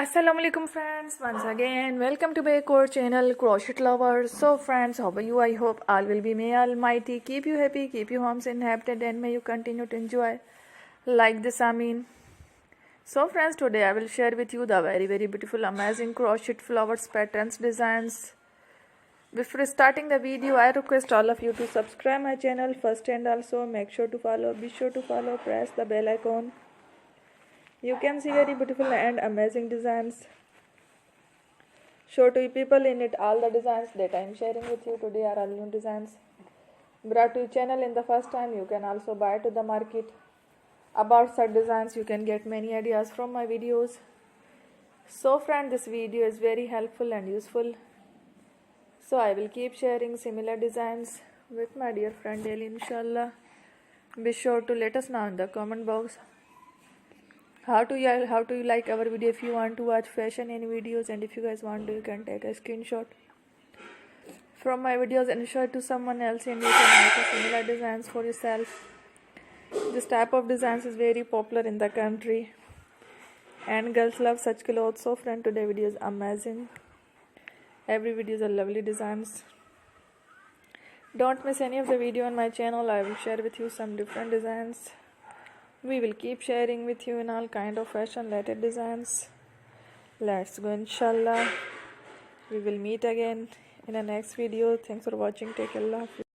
Assalamualaikum friends, once again welcome to my core channel Crochet Lovers. So friends, how are you? I hope all will be, may Almighty keep you happy, keep you homes inhabited, and may you continue to enjoy like this. So friends, today I will share with you the very beautiful amazing crochet flowers patterns designs. Before starting the video, I request all of you to subscribe my channel first, and also make sure to follow, be sure to follow, press the bell icon. You can see very beautiful and amazing designs. Show to you people in it. All the designs that I am sharing with you today are all new designs brought to your channel in the first time. You can also buy to the market about such designs. You can get many ideas from my videos. So friend, this video is very helpful and useful. So I will keep sharing similar designs with my dear friend daily, inshallah. Be sure to let us know in the comment box how do you like our video. If you want to watch fashion any videos, and if you guys want to, you can take a screenshot from my videos and show it to someone else, and you can make a similar designs for yourself. This type of designs is very popular in the country and girls love such clothes. So friend, today video is amazing. Every video is a lovely designs. Don't miss any of the video on my channel. I will share with you some different designs. We will keep sharing with you in all kind of fashion related designs. Let's go, inshallah. We will meet again in the next video. Thanks for watching. Take care. Allah Hafiz.